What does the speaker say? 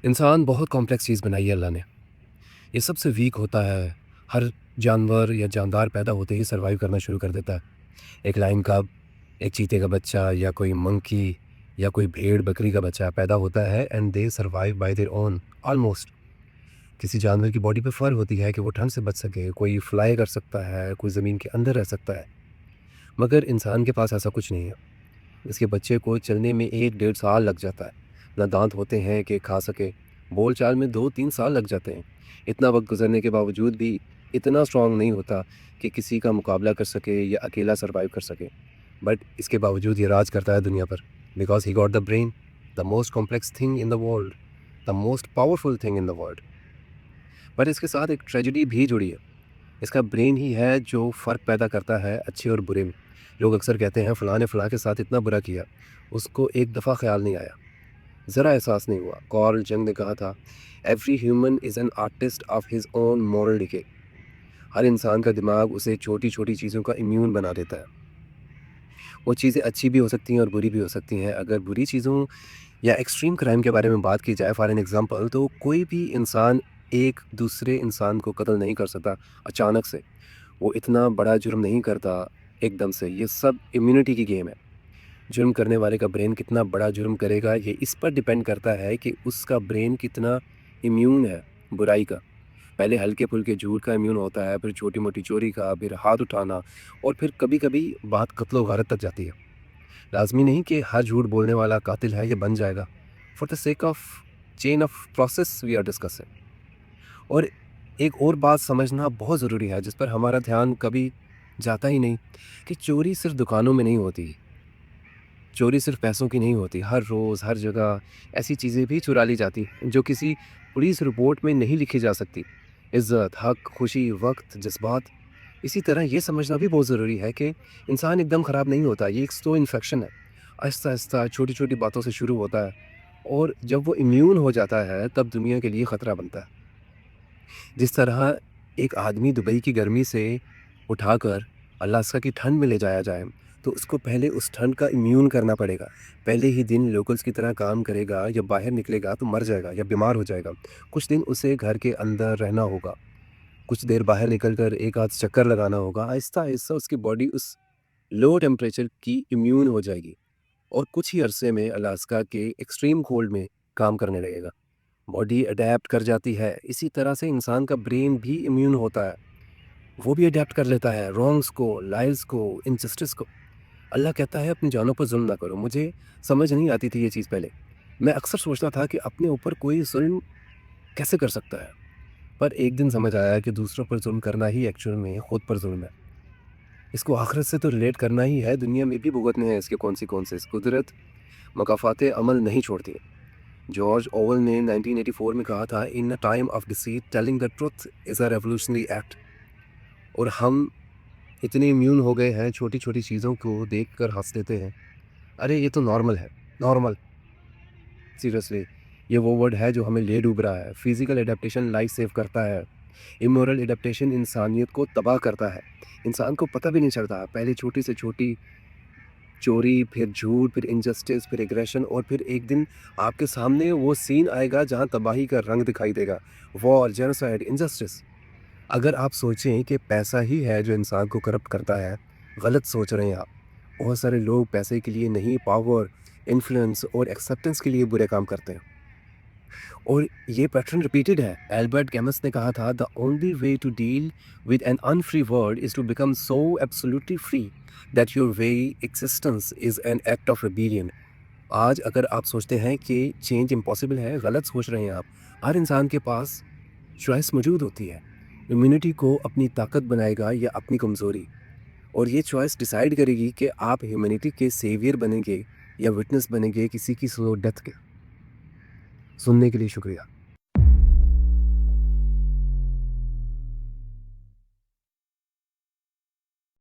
इंसान बहुत कॉम्प्लेक्स चीज़ बनाई है अल्लाह ने। ये सबसे वीक होता है। हर जानवर या जानदार पैदा होते ही सर्वाइव करना शुरू कर देता है। एक लायन कब, एक चीते का बच्चा या कोई मंकी या कोई भेड़-बकरी का बच्चा पैदा होता है and they survive bye their own almost. किसी जानवर की बॉडी पे फ़र होती है कि वो ठंड से बच सके, कोई फ्लाई कर सकता है, कोई ज़मीन के अंदर रह सकता है। मगर इंसान के पास ऐसा कुछ नहीं है। इसके बच्चे को चलने में 1 डेढ़ साल लग जाता है। ना दाँत होते हैं कि खा सके। बोलचाल में 2-3 साल लग जाते हैं। इतना वक़्त गुज़रने के बावजूद भी इतना स्ट्रॉन्ग नहीं होता कि किसी का मुकाबला कर सके या अकेला सर्वाइव कर सके। बट इसके बावजूद ये राज करता है दुनिया पर because he got the brain, the most complex thing in the world, the most powerful thing in the world. पर इसके साथ एक ट्रेजेडी भी जुड़ी है। इसका ब्रेन ही है जो फ़र्क पैदा करता है अच्छे और बुरे में। लोग अक्सर कहते हैं फ़लाँ ने फ़लाँ के साथ इतना बुरा किया, उसको एक दफ़ा ख़्याल नहीं आया, ज़रा एहसास नहीं हुआ। कार्ल जंग ने कहा था, every human is an artist of his own moral decay. हर इंसान का दिमाग उसे छोटी-छोटी चीज़ों का इम्यून बना देता है। वो चीज़ें अच्छी भी हो सकती हैं और बुरी भी हो सकती हैं। अगर बुरी चीज़ों या एक्सट्रीम क्राइम के बारे में बात की जाए फॉर एन एग्ज़ाम्पल, तो कोई भी इंसान एक दूसरे इंसान को कत्ल नहीं कर सकता अचानक से। वो इतना बड़ा जुर्म नहीं करता एकदम से। ये सब इम्यूनिटी की गेम है। जुर्म करने वाले का ब्रेन कितना बड़ा जुर्म करेगा, ये इस पर डिपेंड करता है कि उसका ब्रेन कितना इम्यून है बुराई का। पहले हल्के-फुल्के झूठ का इम्यून होता है, फिर छोटी-मोटी चोरी का, फिर हाथ उठाना और फिर कभी-कभी बात कत्ल वारत तक जाती है। लाज़मी नहीं कि हर झूठ बोलने वाला कातिल है या बन जाएगा। For the sake of chain of process we are discussing. और एक और बात समझना बहुत ज़रूरी है जिस पर हमारा ध्यान कभी जाता ही नहीं, कि चोरी सिर्फ़ दुकानों में नहीं होती। चोरी सिर्फ़ पैसों की नहीं होती। हर रोज़, हर जगह ऐसी चीज़ें भी चुरा ली जाती हैं जो किसी पुलिस रिपोर्ट में नहीं लिखी जा सकती। इज़्ज़त, हक़, खुशी, वक़्त, जज़्बात। इसी तरह ये समझना भी बहुत ज़रूरी है कि इंसान एकदम ख़राब नहीं होता। ये एक स्लो इन्फेक्शन है। आहिस्ता-आहिस्ता, छोटी-छोटी बातों से शुरू होता है और जब वो इम्यून हो जाता है तब दुनिया के लिए ख़तरा बनता है। जिस तरह एक आदमी दुबई की गर्मी से उठाकर अलास्का की ठंड में ले जाया जाए, तो उसको पहले उस ठंड का इम्यून करना पड़ेगा। पहले ही दिन लोकल्स की तरह काम करेगा या बाहर निकलेगा तो मर जाएगा या बीमार हो जाएगा। कुछ दिन उसे घर के अंदर रहना होगा, कुछ देर बाहर निकल कर एक आध चक्कर लगाना होगा। आहिस्ता-आहिस्ता उसकी बॉडी उस लो टेम्परेचर की इम्यून हो जाएगी और कुछ ही अरसे में अलास्का के एक्सट्रीम कोल्ड में काम करने लगेगा। बॉडी अडैप्ट कर जाती है। इसी तरह से इंसान का ब्रेन भी इम्यून होता है। वो भी अडैप्ट कर लेता है रॉन्ग्स को, लाइज़ को, इनजस्टिस को। अल्लाह कहता है अपनी जानों पर ज़ुल्म ना करो। मुझे समझ नहीं आती थी ये चीज़ पहले। मैं अक्सर सोचता था कि अपने ऊपर कोई ज़ुल्म कैसे कर सकता है? पर एक दिन समझ आया कि दूसरों पर ज़ुल्म करना ही एक्चुअल में खुद पर ज़ुल्म है। इसको आखिरत से तो रिलेट करना ही है, दुनिया में भी भुगतने हैं इसके कॉन्सिक्वेंसेस। कुदरत मकाफ़ाते अमल नहीं छोड़ती। जॉर्ज ओवेल ने 1984 में कहा था, in a time of deceit telling the truth is a revolutionary act. और हम इतने इम्यून हो गए हैं, छोटी-छोटी चीज़ों को देखकर हँस देते हैं। अरे ये तो नॉर्मल है, नॉर्मल। सीरियसली ये वो वर्ड है जो हमें ले डूब रहा है। फिज़िकल एडैप्टेशन लाइफ सेव करता है, इमोरल एडैप्टेशन इंसानियत को तबाह करता है। इंसान को पता भी नहीं चलता, पहले छोटी से छोटी चोरी, फिर झूठ, फिर इनजस्टिस, फिर एग्रेशन और फिर एक दिन आपके सामने वो सीन आएगा जहाँ तबाही का रंग दिखाई देगा। War, genocide, injustice. अगर आप सोचें कि पैसा ही है जो इंसान को करप्ट करता है, गलत सोच रहे हैं आप। बहुत सारे लोग पैसे के लिए नहीं, पावर, इन्फ्लुएंस और एक्सेप्टेंस के लिए बुरे काम करते हैं और ये पैटर्न रिपीटेड है। एल्बर्ट कैमस ने कहा था, the only way to deal with an unfree world is to become so absolutely free that your very existence is an act of rebellion. आज अगर आप सोचते हैं कि चेंज इम्पॉसिबल है, गलत सोच रहे हैं आप। हर इंसान के पास चॉइस मौजूद होती है। इम्यूनिटी को अपनी ताकत बनाएगा या अपनी कमज़ोरी, और ये चॉइस डिसाइड करेगी कि आप ह्यूमैनिटी के सेवियर बनेंगे या विटनेस बनेंगे किसी की स्लो डेथ के। सुनने के लिए शुक्रिया।